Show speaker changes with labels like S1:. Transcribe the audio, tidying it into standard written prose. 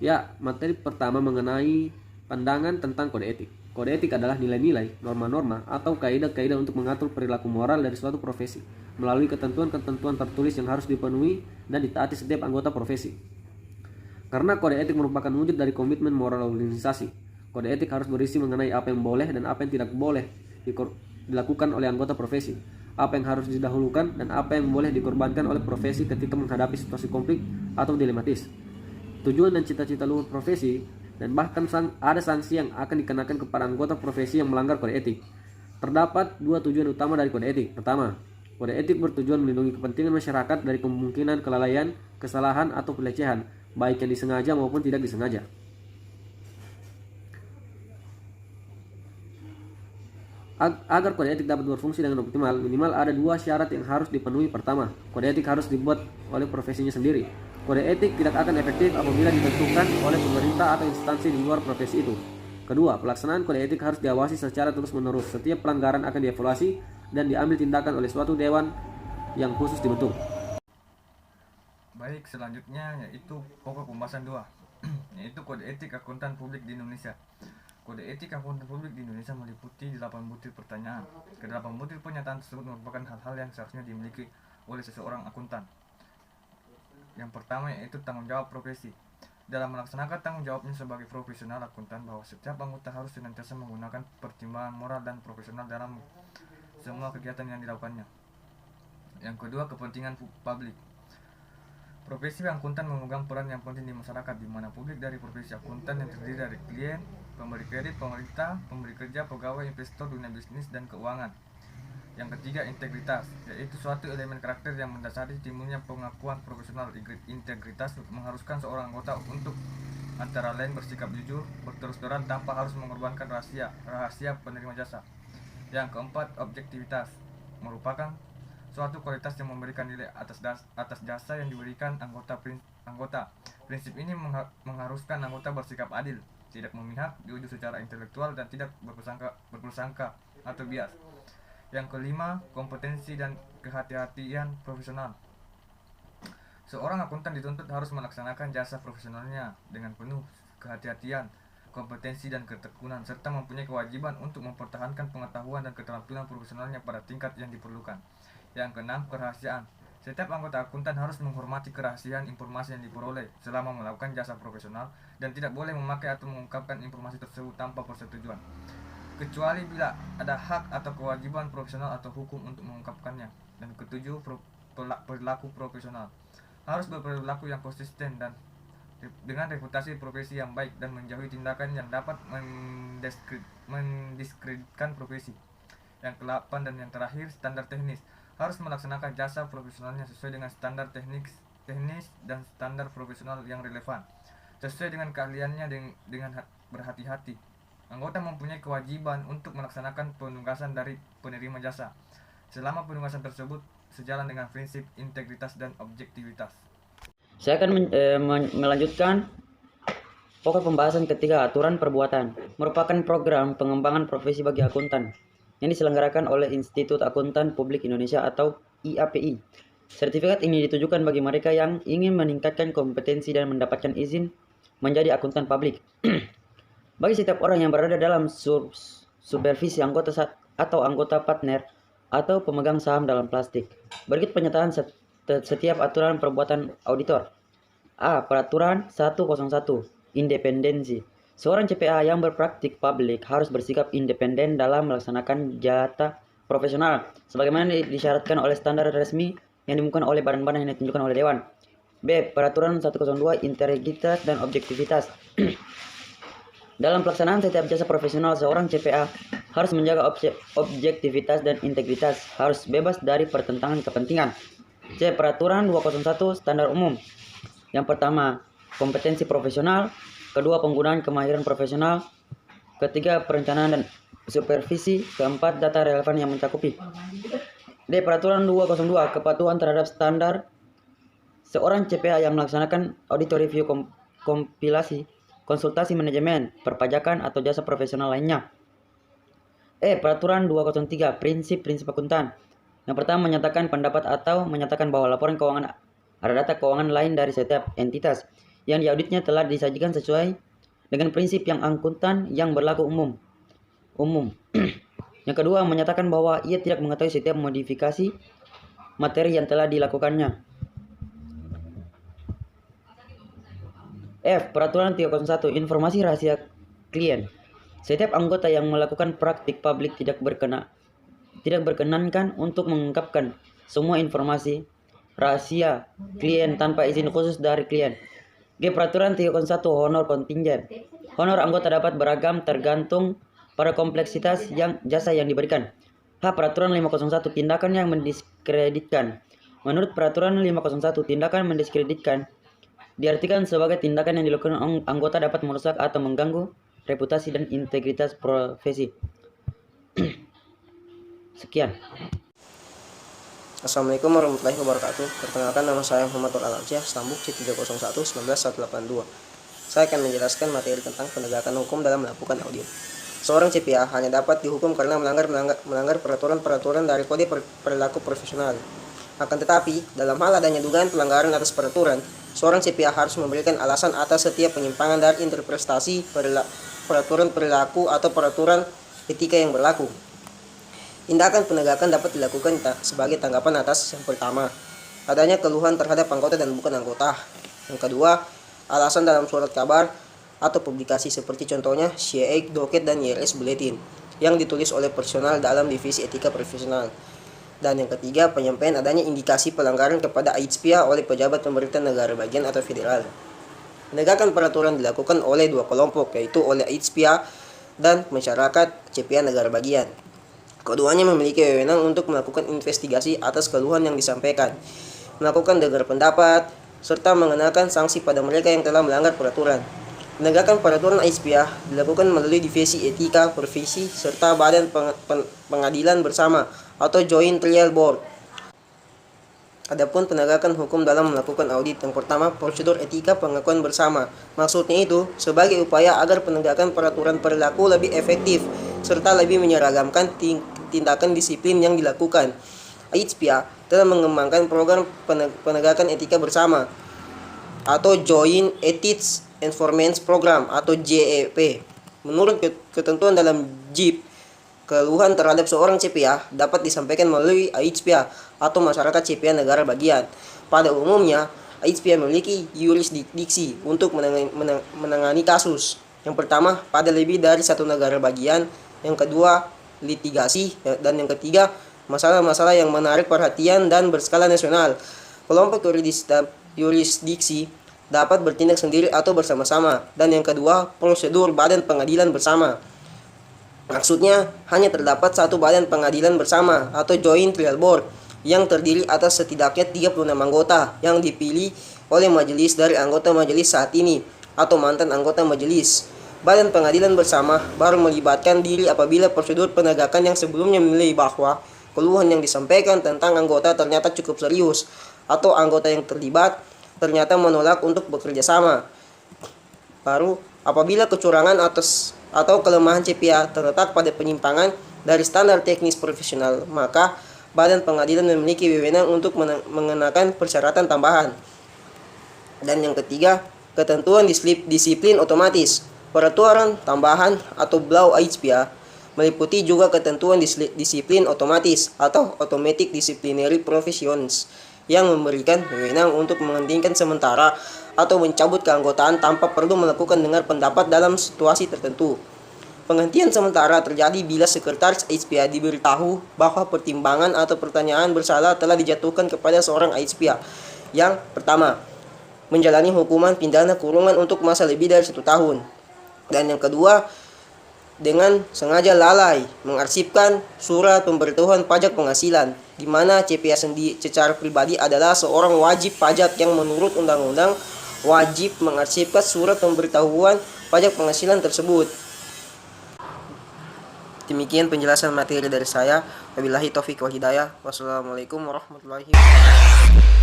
S1: Ya, materi pertama mengenai pandangan tentang kode etik. Kode etik adalah nilai-nilai, norma-norma, atau kaidah-kaidah untuk mengatur perilaku moral dari suatu profesi melalui ketentuan-ketentuan tertulis yang harus dipenuhi dan ditaati setiap anggota profesi. Karena kode etik merupakan wujud dari komitmen moral organisasi, kode etik harus berisi mengenai apa yang boleh dan apa yang tidak boleh dilakukan oleh anggota profesi, apa yang harus didahulukan dan apa yang boleh dikorbankan oleh profesi ketika menghadapi situasi konflik atau dilematis, tujuan dan cita-cita luhur profesi, dan bahkan ada sanksi yang akan dikenakan kepada anggota profesi yang melanggar kode etik. Terdapat dua tujuan utama dari kode etik. Pertama, kode etik bertujuan melindungi kepentingan masyarakat dari kemungkinan kelalaian, kesalahan, atau pelecehan, baik yang disengaja maupun tidak disengaja. Agar kode etik dapat berfungsi dengan optimal, minimal ada dua syarat yang harus dipenuhi. Pertama, kode etik harus dibuat oleh profesinya sendiri. Kode etik tidak akan efektif apabila ditentukan oleh pemerintah atau instansi di luar profesi itu. Kedua, pelaksanaan kode etik harus diawasi secara terus-menerus. Setiap pelanggaran akan dievaluasi dan diambil tindakan oleh suatu dewan yang khusus dibentuk.
S2: Baik, selanjutnya yaitu pokok pembahasan 2 yaitu kode etik akuntan publik di Indonesia. Kode etik akuntan publik di Indonesia meliputi 8 butir pertanyaan. Ke-8 butir pernyataan tersebut merupakan hal-hal yang seharusnya dimiliki oleh seseorang akuntan. Yang pertama yaitu tanggung jawab profesi. Dalam melaksanakan tanggung jawabnya sebagai profesional akuntan, bahwa setiap anggota harus senantiasa menggunakan pertimbangan moral dan profesional dalam semua kegiatan yang dilakukannya. Yang kedua, kepentingan publik. Profesi akuntan memegang peran yang penting di masyarakat, di mana publik dari profesi akuntan yang terdiri dari klien, pemberi kredit, pemerintah, pemberi kerja, pegawai, investor, dunia bisnis, dan keuangan. Yang ketiga, integritas, yaitu suatu elemen karakter yang mendasari timbulnya pengakuan profesional. Integritas mengharuskan seorang anggota untuk antara lain bersikap jujur, berterus terang tanpa harus mengorbankan rahasia penerima jasa. Yang keempat, objektivitas, merupakan suatu kualitas yang memberikan nilai atas jasa yang diberikan anggota. Prinsip ini mengharuskan anggota bersikap adil, tidak memihak, diuji secara intelektual, dan tidak berprasangka atau bias. Yang kelima, kompetensi dan kehati-hatian profesional. Seorang akuntan dituntut harus melaksanakan jasa profesionalnya dengan penuh kehati-hatian, kompetensi, dan ketekunan, serta mempunyai kewajiban untuk mempertahankan pengetahuan dan keterampilan profesionalnya pada tingkat yang diperlukan. Yang keenam, kerahasiaan. Setiap anggota akuntan harus menghormati kerahasiaan informasi yang diperoleh selama melakukan jasa profesional dan tidak boleh memakai atau mengungkapkan informasi tersebut tanpa persetujuan, kecuali bila ada hak atau kewajiban profesional atau hukum untuk mengungkapkannya. Dan ketujuh, perilaku profesional. Harus berperilaku yang konsisten dan dengan reputasi profesi yang baik dan menjauhi tindakan yang dapat mendiskreditkan profesi. Yang ke-8 dan yang terakhir, standar teknis. Harus melaksanakan jasa profesionalnya sesuai dengan standar teknis dan standar profesional yang relevan, sesuai dengan keahliannya dengan berhati-hati. Anggota mempunyai kewajiban untuk melaksanakan penugasan dari penerima jasa selama penugasan tersebut sejalan dengan prinsip integritas dan objektivitas.
S3: Saya akan melanjutkan pokok pembahasan ketiga, aturan perbuatan. Merupakan program pengembangan profesi bagi akuntan yang diselenggarakan oleh Institut Akuntan Publik Indonesia atau IAPI. Sertifikat ini ditujukan bagi mereka yang ingin meningkatkan kompetensi dan mendapatkan izin menjadi akuntan publik. Bagi setiap orang yang berada dalam supervisi anggota atau anggota partner atau pemegang saham dalam plastik. Berikut pernyataan setiap aturan perbuatan auditor. A. Peraturan 101. Independensi. Seorang CPA yang berpraktik publik harus bersikap independen dalam melaksanakan jasa profesional sebagaimana disyaratkan oleh standar resmi yang dimungkinkan oleh badan-badan yang ditunjukkan oleh Dewan. B. Peraturan 102. Integritas dan objektivitas. Dalam pelaksanaan setiap jasa profesional, seorang CPA harus menjaga objektivitas dan integritas, harus bebas dari pertentangan kepentingan. C. Peraturan 201. Standar umum. Yang pertama, kompetensi profesional. Kedua, penggunaan kemahiran profesional. Ketiga, perencanaan dan supervisi. Keempat, data relevan yang mencakupi. D. Peraturan 202. Kepatuhan terhadap standar. Seorang CPA yang melaksanakan audit review kompilasi, konsultasi manajemen, perpajakan, atau jasa profesional lainnya. E. Peraturan 203. Prinsip-prinsip akuntan. Yang pertama, menyatakan pendapat atau menyatakan bahwa laporan keuangan ada data keuangan lain dari setiap entitas yang diauditnya telah disajikan sesuai dengan prinsip yang akuntan yang berlaku umum. Yang kedua, menyatakan bahwa ia tidak mengetahui setiap modifikasi materi yang telah dilakukannya. F. Peraturan 301 Informasi rahasia klien. Setiap anggota yang melakukan praktik publik tidak berkenankan untuk mengungkapkan semua informasi rahasia klien tanpa izin khusus dari klien. G. Peraturan 301 Honor kontingen. Honor anggota dapat beragam tergantung pada kompleksitas jasa yang diberikan. H. Peraturan 501 Tindakan yang mendiskreditkan. Menurut peraturan 501, tindakan mendiskreditkan diartikan sebagai tindakan yang dilakukan anggota dapat merusak atau mengganggu reputasi dan integritas profesi. Sekian.
S4: Assalamualaikum warahmatullahi wabarakatuh. Perkenalkan, nama saya Muhammad Al-Alciah, Stambuk C301 19882. Saya akan menjelaskan materi tentang penegakan hukum dalam melakukan audit. Seorang CPA hanya dapat dihukum karena melanggar peraturan-peraturan dari Kode Perilaku Profesional. Akan tetapi, dalam hal adanya dugaan pelanggaran atas peraturan, seorang CPA harus memberikan alasan atas setiap penyimpangan dari interpretasi peraturan perilaku atau peraturan etika yang berlaku. Tindakan penegakan dapat dilakukan sebagai tanggapan atas yang pertama, adanya keluhan terhadap anggota dan bukan anggota. Yang kedua, alasan dalam surat kabar atau publikasi seperti contohnya CIE, Doket, dan IRS Bulletin yang ditulis oleh personal dalam divisi etika profesional. Dan yang ketiga, penyampaian adanya indikasi pelanggaran kepada AICPA oleh pejabat pemerintah negara bagian atau federal. Penegakan peraturan dilakukan oleh dua kelompok, yaitu oleh AICPA dan masyarakat CPA negara bagian. Keduanya memiliki wewenang untuk melakukan investigasi atas keluhan yang disampaikan, melakukan dengar pendapat, serta mengenakan sanksi pada mereka yang telah melanggar peraturan. Penegakan peraturan AICPA dilakukan melalui divisi etika profesi serta badan pengadilan bersama atau Joint Trial Board. Adapun penegakan hukum dalam melakukan audit, yang pertama, prosedur etika pengakuan bersama. Maksudnya itu sebagai upaya agar penegakan peraturan perilaku lebih efektif serta lebih menyeragamkan tindakan disiplin yang dilakukan. AICPA telah mengembangkan program penegakan etika bersama atau Joint Ethics Enforcement Program atau JEP. Menurut ketentuan dalam JIP, keluhan terhadap seorang CPA dapat disampaikan melalui AICPA atau masyarakat CPA negara bagian. Pada umumnya, AICPA memiliki yurisdiksi untuk menangani kasus. Yang pertama, pada lebih dari satu negara bagian. Yang kedua, litigasi. Dan yang ketiga, masalah-masalah yang menarik perhatian dan berskala nasional. Kelompok yurisdiksi dapat bertindak sendiri atau bersama-sama. Dan yang kedua, prosedur badan pengadilan bersama. Maksudnya, hanya terdapat satu badan pengadilan bersama atau Joint Trial Board yang terdiri atas setidaknya 36 anggota yang dipilih oleh majelis dari anggota majelis saat ini atau mantan anggota majelis. Badan pengadilan bersama baru melibatkan diri apabila prosedur penegakan yang sebelumnya menilai bahwa keluhan yang disampaikan tentang anggota ternyata cukup serius atau anggota yang terlibat ternyata menolak untuk bekerja sama. Baru apabila kecurangan atau kelemahan CPA terletak pada penyimpangan dari standar teknis profesional, maka badan pengadilan memiliki wewenang untuk mengenakan persyaratan tambahan. Dan yang ketiga, ketentuan disiplin otomatis. Peraturan tambahan atau BLAW AICPA meliputi juga ketentuan disiplin otomatis atau Automatic Disciplinary Provisions yang memberikan wewenang untuk menghentikan sementara atau mencabut keanggotaan tanpa perlu melakukan dengar pendapat dalam situasi tertentu. Penghentian sementara terjadi bila sekretaris AICPA diberitahu bahwa pertimbangan atau pertanyaan bersalah telah dijatuhkan kepada seorang AICPA. Yang pertama, menjalani hukuman pidana kurungan untuk masa lebih dari 1 tahun. Dan yang kedua, dengan sengaja lalai mengarsipkan surat pemberitahuan pajak penghasilan, di mana CPA secara pribadi adalah seorang wajib pajak yang menurut undang-undang wajib mengarsipkan surat pemberitahuan pajak penghasilan tersebut. Demikian penjelasan materi dari saya. Wabillahi taufiq wal hidayah. Wassalamualaikum warahmatullahi wabarakatuh.